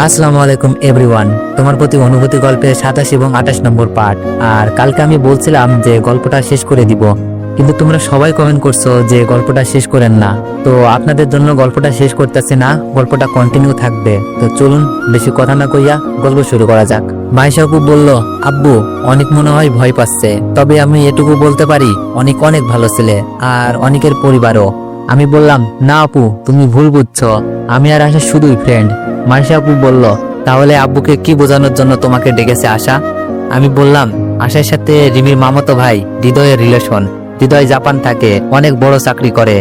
আসসালামু আলাইকুম এভরিওয়ান। তোমার প্রতি অনুভূতি গল্পের 27 এবং 28 নম্বর পার্ট। আর কালকে আমি বলছিলাম যে গল্পটা শেষ করে দিব, কিন্তু তোমরা সবাই কমেন্ট করছো যে গল্পটা শেষ করেন না। তো আপনাদের জন্য গল্পটা শেষ করতেছি না, গল্পটা কন্টিনিউ থাকবে। তো চলুন বেশি কথা না কইয়া গল্প শুরু করা যাক। মাইশা আপু বলল, আব্বু অনেক মনে হয় ভয় পাচ্ছে, তবে আমি এটুকু বলতে পারি অনেক অনেক ভালো ছেলে, আর অনেকের পরিবারও। আমি বললাম, না আপু তুমি ভুল বুঝছো, আমি আর আশা শুধুই ফ্রেন্ড। মাইশা আপু বলল, তাহলে আব্বুকে কি বোঝানোর জন্য তোমাকে ডেকেছে আশা? আমি বললাম, আশার সাথে রিমির মামাতো ভাই হৃদয়ের রিলেশন। হৃদয় জাপান থাকে, অনেক বড় চাকরি করে।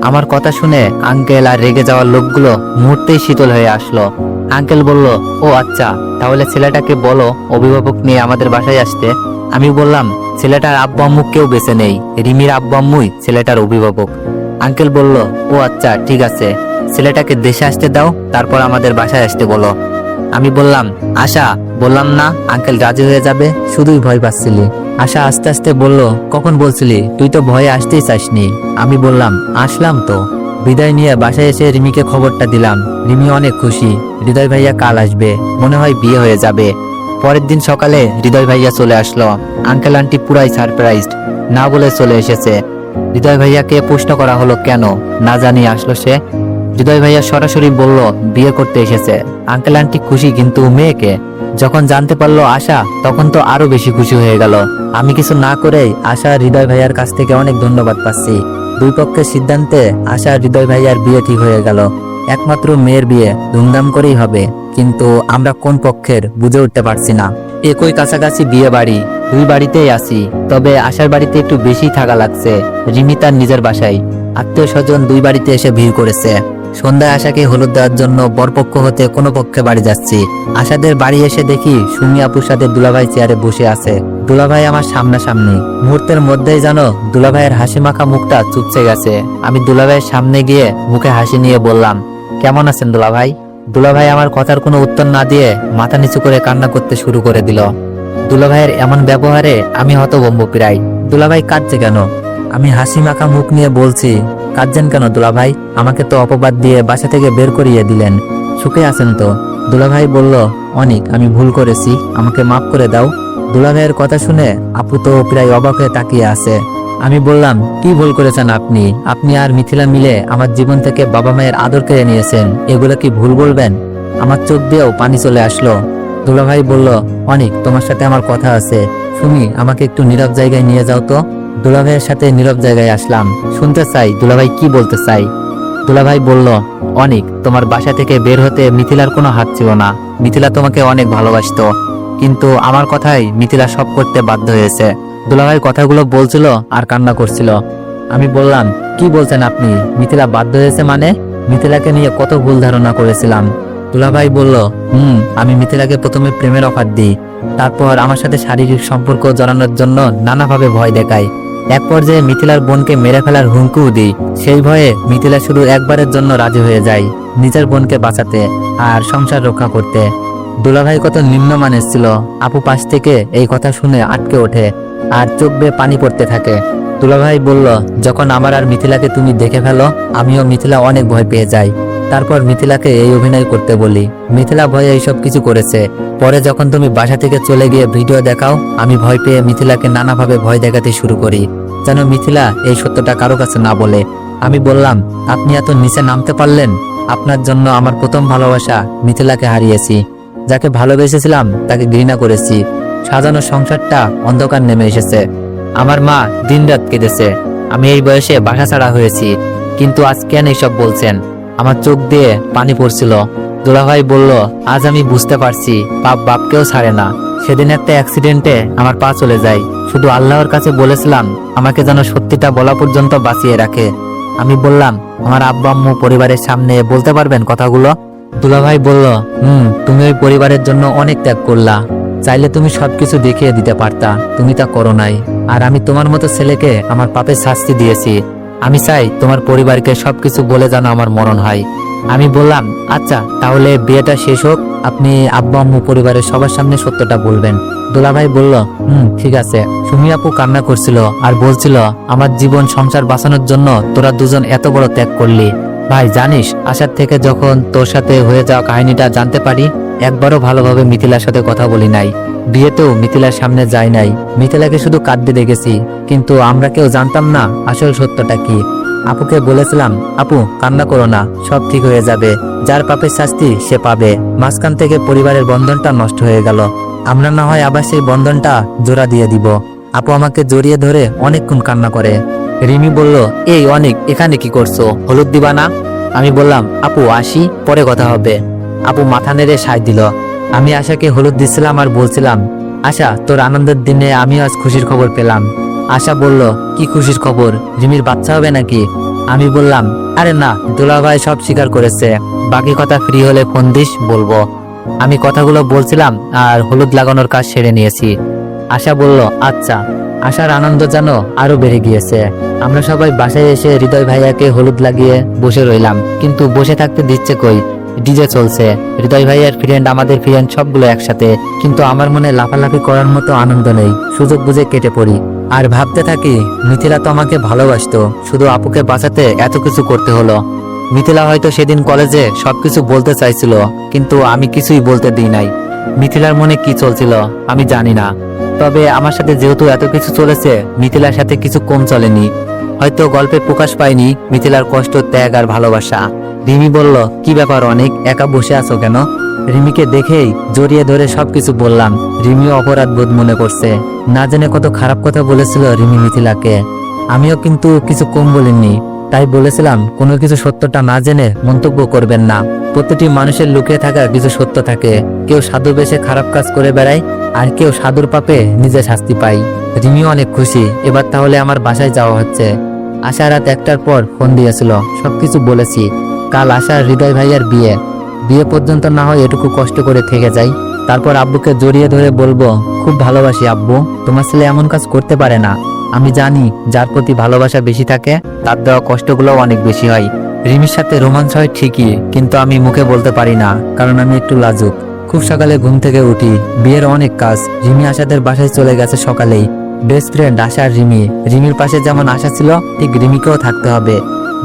আমার কথা শুনে আঙ্কেল আর রেগে যাওয়ার লোকগুলো মুহূর্তেই শীতল হয়ে আসলো। আঙ্কেল বলল, ও আচ্ছা, তাহলে ছেলেটাকে বলো অভিভাবক নিয়ে আমাদের বাসায় আসতে। আমি বললাম, ছেলেটার আব্বু আম্মু কেউ বেঁচে নেই, রিমির আব্বু আম্মুই ছেলেটার অভিভাবক। আঙ্কেল বলল, ও আচ্ছা ঠিক আছে, ছেলেটাকে দেশে আসতে দাও, তারপর আমাদের বাসায় আসতে বলো। আমি বললাম, আশা বললাম না আঙ্কেল রাজি হয়ে যাবে, শুধুই ভয় পাচ্ছিলি। আশা আস্তে আস্তে বলল, কখন বলছিলি? তুই তো ভয়ে আসতেই চাসনি। আমি বললাম, আসলাম তো। বিদায় নিয়ে বাসায় এসে রিমিকে খবরটা দিলাম। রিমি অনেক খুশি, হৃদয় ভাইয়া কাল আসবে, মনে হয় বিয়ে হয়ে যাবে। পরের দিন সকালে হৃদয় ভাইয়া চলে আসলো। আঙ্কেল আন্টি পুরাই সারপ্রাইজড, না বলে চলে এসেছে। হৃদয় ভাইয়াকে প্রশ্ন করা হলো কেন, না জানি আসলো সে। হৃদয় ভাইয়া সরাসরি বলল বিয়ে করতে এসেছে। আঙ্কেল আন্টি খুশি, কিন্তু মেয়েকে যখন জানতে পারলো আশা, তখন তো আরো বেশি খুশি হয়ে গেল। আমি কিছু না করেই আশা হৃদয় ভাইয়ার কাছ থেকে অনেক ধন্যবাদ পাচ্ছি। দুই পক্ষের সিদ্ধান্তে আশা হৃদয় ভাইয়ার বিয়ে ঠিক হয়ে গেল। একমাত্র মেয়ের বিয়ে ধুমধাম করেই হবে, কিন্তু আমরা কোন পক্ষের বুঝে উঠতে পারছি না। একই কাছাকাছি বিয়ে বাড়ি, দুই বাড়িতেই আছি, তবে আশার বাড়িতে একটু বেশি থাকা লাগছে। রিমি তার নিজের বাসায়, আত্মীয় স্বজন দুই বাড়িতে এসে ভিড় করেছে। সন্ধ্যায় আশাকে হলুদ দেওয়ার জন্য বরপক্ষ হতে কোনো পক্ষে বাড়ি যাচ্ছি। আশাদের বাড়ি এসে দেখি সুমি আপুর সাথে দুলাভাই চেয়ারে বসে আছে। দুলাভাই আমার সামনাসামনি। মুহূর্তের মধ্যেই জানো দুলাভাইয়ের হাসি মাখা মুখটা চুপসে গেছে। আমি দুলাভাইয়ের সামনে গিয়ে মুখে হাসি নিয়ে বললাম, কেমন আছেন দুলাভাই? দুলাভাই আমার কথার কোনো উত্তর না দিয়ে মাথা নিচু করে কান্না করতে শুরু করে দিল। দুলাভাইয়ের এমন ব্যবহারে আমি হতভম্ব প্রায়। দুলাভাই কাঁদছে কেন? আমি হাসি মাখা মুখ নিয়ে বলছি, কাঁদছেন কেন দুলাভাই? আমাকে তো অপবাদ দিয়ে বাসা থেকে বের করিয়ে দিলেন, সুখে আছেন তো? দুলাভাই বলল, অনেক, আমি ভুল করেছি, আমাকে মাফ করে দাও। দুলাভাইয়ের কথা শুনে আপু তো প্রায় অবাক হয়ে তাকিয়ে আছে। আমি বললাম, কি ভুল করেছেন আপনি? আপনি আর মিথিলা মিলে আমার জীবন থেকে বাবা মায়ের আদর কেড়ে নিয়েছেন, এগুলো কি ভুল বলবেন? আমার চোখ দিয়েও পানি চলে আসলো। দুলাভাই বলল, অনেক, তোমার সাথে আমার কথা আছে। সুমি, আমাকে একটু নীরব জায়গায় নিয়ে যাও তো। দুলাভাইয়ের সাথে নীরব জায়গায় আসলাম, শুনতে চাই দুলাভাই কি বলতে চাই। দুলাভাই বলল, অনেক, তোমার বাসা থেকে বের হতে মিথিলার কোনো হাত ছিল না। মিথিলা তোমাকে অনেক ভালোবাসতো, কিন্তু আমার কথাই মিথিলা সব করতে বাধ্য হয়েছে। দুলাভাই কথাগুলো বলছিল আর কান্না করছিল। আমি বললাম, কি বলছেন আপনি? মিথিলা বাধ্য হয়েছে মানে? মিথিলাকে নিয়ে কত ভুল ধারণা করেছিলাম। দুলাভাই বলল, আমি মিথিলাকে প্রথমে প্রেমের অফার দিই, তারপর আমার সাথে শারীরিক সম্পর্ক জড়ানোর জন্য নানাভাবে ভয় দেখাই। এক পর্যায়ে মিথিলার বোনকে মেরে ফেলার হুমকিও দিই। সেই ভয়ে মিথিলা শুধু একবারের জন্য রাজি হয়ে যায়, নিজের বোনকে বাঁচাতে আর সংসার রক্ষা করতে। দুলাভাই কত নিম্নমানের ছিল। আপু পাশ থেকে এই কথা শুনে আটকে ওঠে আর চোখ বেয়ে পানি পড়তে থাকে। দুলাভাই বলল, যখন আমার আর মিথিলাকে তুমি দেখে ফেলো, আমিও মিথিলা অনেক ভয় পেয়ে যাই। তারপর মিথিলাকে এই অভিনয় করতে বলি। মিথিলা ভয়ে এইসব কিছু করেছে। পরে যখন তুমি বাসা থেকে চলে গিয়ে ভিডিও দেখাও, আমি ভয় পেয়ে মিথিলাকে নানাভাবে ভয় দেখাতে শুরু করি, যেন মিথিলা এই সত্যটা কারো কাছে না বলে। আমি বললাম, আপনি এত নিচে নামতে পারলেন? আপনার জন্য আমার প্রথম ভালোবাসা মিথিলাকে হারিয়েছি। যাকে ভালোবেসেছিলাম তাকে ঘৃণা করেছি। সাজানো সংসারটা অন্ধকার নেমে এসেছে। আমার মা দিনরাত কেঁদেছে। আমি এই বয়সে বাসা ছাড়া হয়েছি, কিন্তু আজ কেন এইসব বলছেন? আমার চোখ দিয়ে পানি পড়ছিল। দুলাভাই বলল, আজ আমি বুঝতে পারছি পাপ বাপকেও ছাড়ে না। সেদিন একটা অ্যাক্সিডেন্টে আমার পা চলে যায়। শুধু আল্লাহর কাছে বলেছিলাম আমাকে যেন সত্যিটা বলা পর্যন্ত বাঁচিয়ে রাখে। আমি বললাম, আমার আব্বা আম্মু পরিবারের সামনে বলতে পারবেন কথাগুলো? দুলাভাই বলল, তুমি ওই পরিবারের জন্য অনেক ত্যাগ করলা, চাইলে তুমি সবকিছু দেখিয়ে দিতে পারতা, তুমি তা করো নাই। আর আমি তোমার মতো ছেলেকে আমার পাপের শাস্তি দিয়েছি। আমি চাই তোমার পরিবারকে সবকিছু বলে যেন আমার মরণ হয়। আমি বললাম, আচ্ছা তাহলে বিয়েটা শেষ হোক, আপনি আব্বা আম্মু পরিবারের সবার সামনে সত্যটা বলবেন। দুলাভাই বলল, ঠিক আছে। সুমি আপু কান্না করছিল আর বলছিল, আমার জীবন সংসার বাঁচানোর জন্য তোরা দুজন এত বড় ত্যাগ করলি। ভাই জানিস, আশার থেকে যখন তোর সাথে হয়ে যাওয়া কাহিনীটা জানতে পারি, একবারও ভালোভাবে মিথিলার সাথে কথা বলি নাই। বিয়েতেও মিথিলার সামনে যাই নাই, মিথিলাকে শুধু কাঁদতে দেখেছি। কিন্তু আমরা কেউ জানতাম না আসল সত্যটা কি। আপুকে বলেছিলাম, আপু কান্না করো না, সব ঠিক হয়ে যাবে, যার পাপের শাস্তি সে পাবে। মাঝখান থেকে পরিবারের বন্ধনটা নষ্ট হয়ে গেল, আমরা না হয় আবার সেই বন্ধনটা জোড়া দিয়ে দিব। আপু আমাকে জড়িয়ে ধরে অনেকক্ষণ কান্না করে। রিমি বলল, এই অনেক, এখানে কি করছো, হলুদ দিবা না? আমি বললাম, আপু আসি, পরে কথা হবে। আপু মাথা নেড়ে সায় দিল। আমি আশাকে হলুদ দিচ্ছিলাম আর বলছিলাম, আশা তোর আনন্দের দিনে আমি আজ খুশির খবর পেলাম। আশা বলল, কি খুশির খবর, রিমির বাচ্চা হবে নাকি? আমি বললাম, আরে না, দুলাভাই সব স্বীকার করেছে, বাকি কথা ফ্রি হলে ফোন দিস, বলবো। আমি কথাগুলো বলছিলাম আর হলুদ লাগানোর কাজ সেরে নিয়েছি। আশা বলল, আচ্ছা। আশার আনন্দ যেন আরো বেড়ে গিয়েছে। আমরা সবাই বাসায় এসে হৃদয় ভাইয়াকে হলুদ লাগিয়ে বসে রইলাম, কিন্তু বসে থাকতে দিচ্ছে কই, ডিজে চলছে। হৃদয় ভাইয়ার ফ্রেন্ড, আমাদের ফ্রেন্ড, সবগুলো একসাথে। কিন্তু আমার মনে লাফালাফি করার মতো আনন্দ নেই, সুযোগ বুঝে কেটে পড়ি আর ভাবতে থাকি, মিথিলা তো আমাকে ভালোবাসতো, শুধু আপুকে বাঁচাতে এত কিছু করতে হলো। মিথিলা হয়তো সেদিন কলেজে সবকিছু বলতে চাইছিল, কিন্তু আমি কিছুই বলতে দিই নাই। মিথিলার মনে কি চলছিল আমি জানি না, তবে আমার সাথে যেহেতু এত কিছু চলেছে, মিথিলার সাথে কিছু কম চলেনি। হয়তো গল্পে প্রকাশ পায়নি মিথিলার কষ্ট, ত্যাগ আর ভালোবাসা। রিমি বলল, কি ব্যাপার অনেক, একা বসে আছো কেন? রিমিকে দেখেই জড়িয়ে ধরে সবকিছু বললাম। রিমিও অপরাধ বোধ মনে করছে, না জেনে কত খারাপ কথা বলেছিল রিমি মিথিলাকে। আমিও কিন্তু কিছু কম বলিনি, তাই বলেছিলাম কোনো কিছু সত্যটা না জেনে মন্তব্য করবেন না। প্রতিটি মানুষের লুকিয়ে থাকা কিছু সত্য থাকে, কেউ সাধু বেশে খারাপ কাজ করে বেড়ায়, আর কেউ সাধুর পাপে নিজে শাস্তি পায়। রিমিও অনেক খুশি, এবার তাহলে আমার বাসায় যাওয়া হচ্ছে। আশা রাত 1টার পর ফোন দিয়েছিল, সবকিছু বলেছি। কাল আশার হৃদয় ভাইয়ার বিয়ে, বিয়ে পর্যন্ত না হয় এটুকু কষ্ট করে থেকে যাই, তারপর আব্বুকে জড়িয়ে ধরে বলবো, খুব ভালোবাসি আব্বু, তোমার ছেলে এমন কাজ করতে পারে না। আমি জানি যার প্রতি ভালোবাসা বেশি থাকে তার দেওয়া কষ্টগুলো অনেক বেশি হয়। রিমির সাথে রোমান্স হয় ঠিকই, কিন্তু আমি মুখে বলতে পারি না, কারণ আমি একটু লাজুক। খুব সকালে ঘুম থেকে উঠি, বিয়ের অনেক কাজ। রিমি আশাদের বাসায় চলে গেছে সকালেই। বেস্ট ফ্রেন্ড আশা আর রিমি, রিমির পাশে যেমন আশা ছিল ঠিক রিমিকেও থাকতে হবে।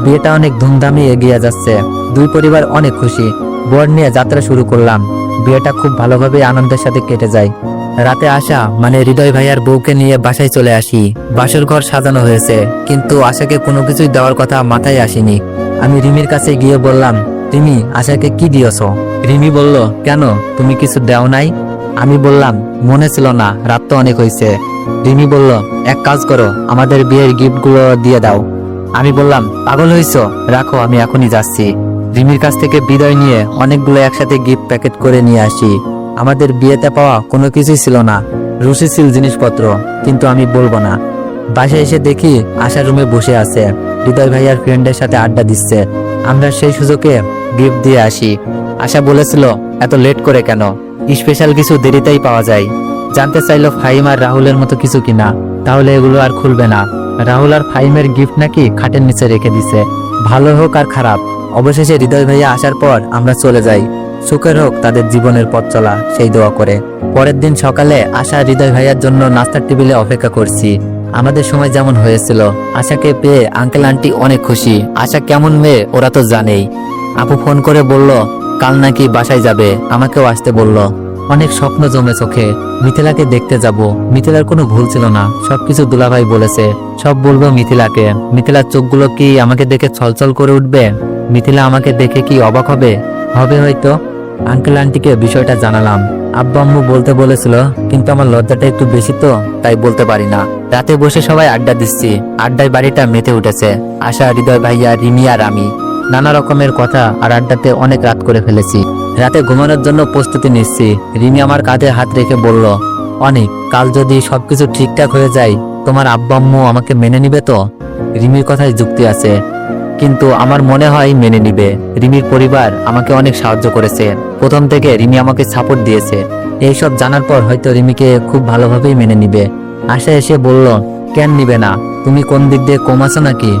বিয়েটা অনেক ধুমধামে এগিয়ে যাচ্ছে, দুই পরিবার অনেক খুশি। বর নিয়ে যাত্রা শুরু করলাম। বিয়েটা খুব ভালোভাবে আনন্দের সাথে কেটে যায়। রাতে আশা মানে হৃদয় ভাইয়ার বউকে নিয়ে বাসায় চলে আসি। বাসর ঘর সাজানো হয়েছে, কিন্তু আশাকে কোনো কিছুই দেওয়ার কথা মাথায় আসেনি। আমি রিমির কাছে গিয়ে বললাম, রিমি আশাকে কি দিয়েছ? রিমি বলল, কেন, তুমি কিছু দেও নাই? আমি বললাম, মনে ছিল না, রাত তো অনেক হয়েছে। রিমি বলল, এক কাজ করো, আমাদের বিয়ের গিফটগুলো দিয়ে দাও। আমি বললাম, পাগল হইছ, রাখো, আমি এখনই যাচ্ছি। রিমির কাছ থেকে বিদায় নিয়ে অনেকগুলো একসাথে গিফট প্যাকেট করে নিয়ে আসি। আমাদের বিয়েতে পাওয়া কোনো কিছুই ছিল না, রুচি ছিল জিনিসপত্র, কিন্তু আমি বলবো না। বাসায় এসে দেখি আশার রুমে বসে আছে, হৃদয় ভাইয়ার ফ্রেন্ডের সাথে আড্ডা দিচ্ছে। আমরা সেই সুযোগে গিফট দিয়ে আসি। আশা বলেছিল, এত লেট করে কেন, স্পেশাল কিছু দেরিতেই পাওয়া যায়। জানতে চাইলো ফাহিম আর রাহুলের মতো কিছু কিনা, তাহলে এগুলো আর খুলবে না। রাহুল আর ফাহিমের গিফট নাকি খাটের নিচে রেখে দিছে। ভালো হোক আর খারাপ, অবশেষে হৃদয় ভাইয়া আসার পর আমরা চলে যাই। সুখের হোক তাদের জীবনের পথ চলা, সেই দোয়া করে। পরের দিন সকালে আশা হৃদয় ভাইয়ার জন্য নাস্তার টেবিলে অপেক্ষা করছি। আমাদের সময় যেমন হয়েছিল। আশাকে পেয়ে আঙ্কেল আন্টি অনেক খুশি। আশা কেমন মেয়ে ওরা তো জানেই। আপু ফোন করে বলল, কাল নাকি বাসায় যাবে, আমাকেও আসতে বলল। অনেক স্বপ্ন জমে চোখে, মিথিলাকে দেখতে যাব। মিথিলার কোনো ভুল ছিল না, সবকিছু দুলাভাই বলেছে। সব বলবো মিথিলাকে। মিথিলার চোখগুলো কি আমাকে দেখে ছলছল করে উঠবে? মিথিলা আমাকে দেখে কি অবাক হবে? হবে হয়তো। আঙ্কেল আন্টিকে বিষয়টা জানালাম। আব্বু আম্মু বলতে বলেছিল, কিন্তু আমার লজ্জাটা একটু বেশি তো, তাই বলতে পারি না। রাতে বসে সবাই আড্ডা দিচ্ছি। আড্ডায় বাড়িটা মেতে উঠেছে। আশা, হৃদয় ভাইয়া, রিমি আর আমি। নানা রকমের কথা আর আড্ডাতে অনেক রাত করে ফেলেছি। রাতে ঘুমানোর জন্য প্রস্তুতি নিচ্ছি। রিমি আমার কাঁধে হাত রেখে বলল, অনেক, কাল যদি সবকিছু ঠিকঠাক হয়ে যায়, তোমার আব্বু আম্মু আমাকে মেনে নিবে তো? রিমির কথায় যুক্তি আছে, কিন্তু আমার মনে হয় মেনে নিবে। রিমির পরিবার আমাকে অনেক সাহায্য করেছে। প্রথম থেকে রিমি আমাকে সাপোর্ট দিয়েছে। এইসব জানার পর হয়তো রিমিকে খুব ভালোভাবেই মেনে নিবে। আশা এসে বলল, কেন নিবে না? তুমি কোন দিক দিয়ে কম আছো নাকি?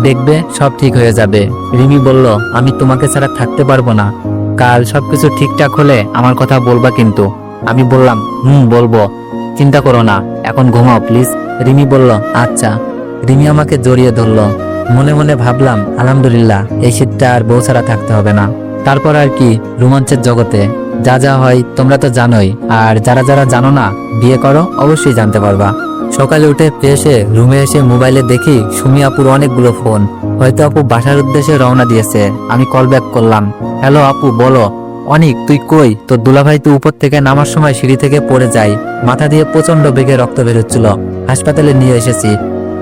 দেখবে সব ঠিক হয়ে যাবে। রিমি বলল, আমি তোমাকে ছাড়া থাকতে পারবো না। কাল সবকিছু ঠিকঠাক হলে আমার কথা বলবা কিন্তু। আমি বললাম, বলবো, চিন্তা করো না, এখন ঘুমাও প্লিজ। রিমি বলল, আচ্ছা। রিমি আমাকে জড়িয়ে ধরলো। মনে মনে ভাবলাম, আলহামদুলিল্লাহ, এই শীতটা আর বউ ছাড়া থাকতে হবে না। তারপর আর কি রোমাঞ্চের জগতে যা যা হয় তোমরা তো জানোই, আর যারা যারা জানো না বিয়ে করো অবশ্যই জানতে পারবা। সকালে উঠে ফ্রেশে রুমে এসে মোবাইলে দেখি সুমি আপুর অনেকগুলো ফোন। হয়তো আপু বাসার উদ্দেশ্যে রওনা দিয়েছে। আমি কল ব্যাক করলাম, হ্যালো আপু বলো। অনিক তুই কই? তোর দুলাভাই তো উপর থেকে নামার সময় সিঁড়ি থেকে পড়ে যায়, মাথা দিয়ে প্রচন্ড বেগে রক্ত বেরোচ্ছিল, হাসপাতালে নিয়ে এসেছি।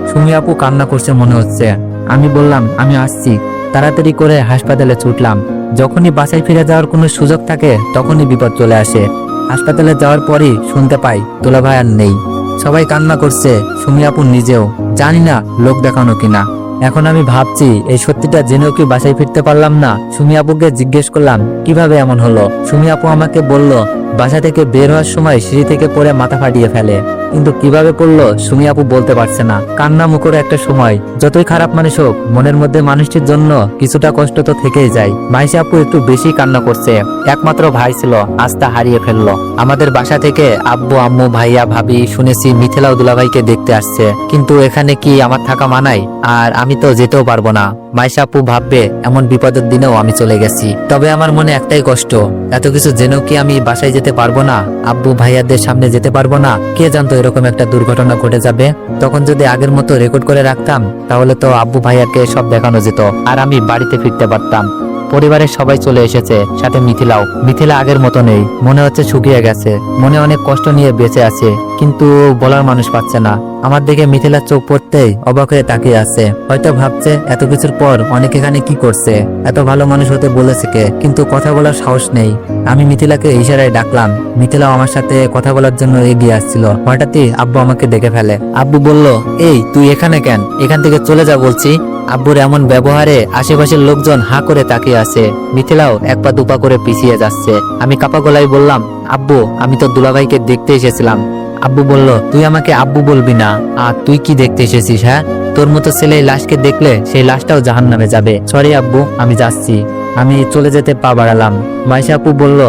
সুমি আপু কান্না করছে মনে হচ্ছে। আমি বললাম আমি আসছি। তাড়াতাড়ি করে হাসপাতালে ছুটলাম। যখনই বাসায় ফিরে যাওয়ার কোনো সুযোগ থাকে তখনই বিপদ চলে আসে। হাসপাতালে যাওয়ার পরই শুনতে পাই দুলাভাই আর নেই। সবাই কান্না করছে, সুমি আপু নিজেও। জানি না লোক দেখানো কিনা। এখন আমি ভাবছি এই সত্যিটা জেনেও কি বাসায় ফিরতে পারলাম না। সুমি আপুকে জিজ্ঞেস করলাম কিভাবে এমন হলো। সুমি আপু আমাকে বলল বাসা থেকে বের হওয়ার সময় সিঁড়ি থেকে পড়ে মাথা ফাটিয়ে ফেলে, কিন্তু কিভাবে পড়লো সুমি আপু বলতে পারছে না। কান্না মুখর একটা সময়, যতই খারাপ মানুষ হোক মনের মধ্যে মানুষটির জন্য কিছুটা কষ্ট তো থেকেই যায়। মাইশা আপু একটু বেশি কান্না করছে। একমাত্র ভাই ছিল, আজ তা হারিয়ে ফেললো। আমাদের বাসা থেকে আব্বু আম্মু ভাইয়া ভাবি শুনেছি মিথিলাও দুলাভাইকে দেখতে আসছে, কিন্তু এখানে কি আমার থাকা মানায়? আর আমি তো যেতেও পারবো না। মাইশা আপু ভাববে এমন বিপদের দিনেও আমি চলে গেছি। তবে আমার মনে একটাই কষ্ট, এত কিছু জেনেও কি আমি বাসায় যেতে পারবো না? আব্বু ভাইয়াদের সামনে যেতে পারবো না? কে জানতো এরকম একটা দুর্ঘটনা ঘটে যাবে। তখন যদি আগের মতো রেকর্ড করে রাখতাম তাহলে তো আব্বু ভাইয়াকে সব দেখানো যেত, আর আমি বাড়িতে ফিরতে পারতাম। পরিবারের সবাই চলে এসেছে, সাথে মিথিলাও। মিথিলা আগের মতো নেই, মনে হচ্ছে শুকিয়ে গেছে। মনে অনেক কষ্ট নিয়ে বেঁচে আছে, কিন্তু বলার মানুষ পাচ্ছে না। আমার দিকে মিথিলার চোখ পড়তেই অবাক হয়ে তাকিয়ে আছে। হয়তো ভাবছে এত কিছুর পর অনেক এখানে কি করছে, এত ভালো মানুষ হতে বলেছে কে, কিন্তু কথা বলার সাহস নেই। আমি মিথিলাকে ইশারায় ডাকলাম। মিথিলাও আমার সাথে কথা বলার জন্য এগিয়ে আসছিল। হঠাৎই আব্বু আমাকে দেখে ফেলে। আব্বু বলল, এই তুই এখানে কেন? এখান থেকে চলে যা বলছি। আব্বুর এমন ব্যবহারে আশেপাশের লোকজন হাঁ করে তাকিয়ে আছে। মিথিলাও এক পা দুপা করে পিছিয়ে যাচ্ছে। আমি কাপা গলায় বললাম, আব্বু আমি তো দুলাভাইকে দেখতে এসেছিলাম। আব্বু বলল, তুই আমাকে আব্বু বলবি না। আর তুই কি দেখতে এসেছিস? হ্যাঁ, তোর মতো ছেলে এই লাশকে দেখলে সেই লাশটাও জাহান্নামে যাবে। সরি আব্বু, আমি যাচ্ছি। আমি চলে যেতে পা বাড়ালাম। মাইশা আপু বলল,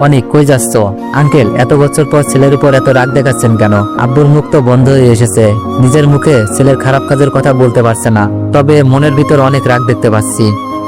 অনেক কই যাচ্ছ? আঙ্কেল এত বছর পর ছেলের উপর এত রাগ দেখাচ্ছেন কেন? আব্বুর মুখ তো বন্ধ হয়ে এসেছে। নিজের মুখে ছেলের খারাপ কাজের কথা বলতে পারছে না, তবে মনের ভিতর অনেক রাগ দেখতে পাচ্ছি।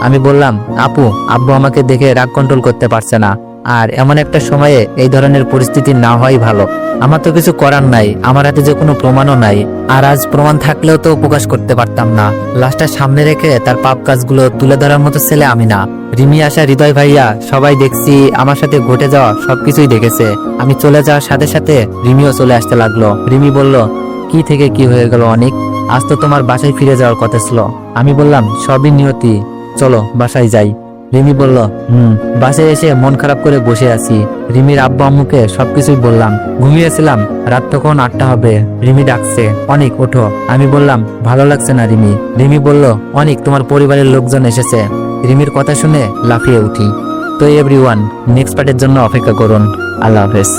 আমি বললাম, আপু আব্বু আমাকে দেখে রাগ কন্ট্রোল করতে পারছে না, আর এমন একটা সময়ে এই ধরনের পরিস্থিতি না হওয়াই ভালো। আমার তো কিছু করার নাই, আমার হাতে যে কোনো প্রমাণও নাই। আর আজ প্রমাণ থাকলেও তো প্রকাশ করতে পারতাম না। লাশটা সামনে রেখে তার পাপ কাজগুলো তুলে ধরার মতো ছেলে আমি না। রিমি আসা, হৃদয় ভাইয়া সবাই দেখছি আমার সাথে ঘটে যাওয়া সবকিছুই দেখেছে। আমি চলে যাওয়ার সাথে সাথে রিমিও চলে আসতে লাগলো। রিমি বলল, কি থেকে কি হয়ে গেল অনেক? আজ তো তোমার বাসায় ফিরে যাওয়ার কথা ছিল। আমি বললাম, সবই নিয়তি, চলো বাসায় যাই। রিমি বলল, বাসায় এসে মন খারাপ করে বসে আছি। রিমির আব্বু আম্মুকে সবকিছুই বললাম। ঘুমিয়েছিলাম, রাত তখন 8টা হবে। রিমি ডাকছে, অনেক ওঠো। আমি বললাম, ভালো লাগছে না রিমি। রিমি বলল, অনেক তোমার পরিবারের লোকজন এসেছে। রিমির কথা শুনে লাফিয়ে উঠি। তো এভরিওয়ান, নেক্সট পার্টের জন্য অপেক্ষা করুন। আল্লাহ হাফেজ।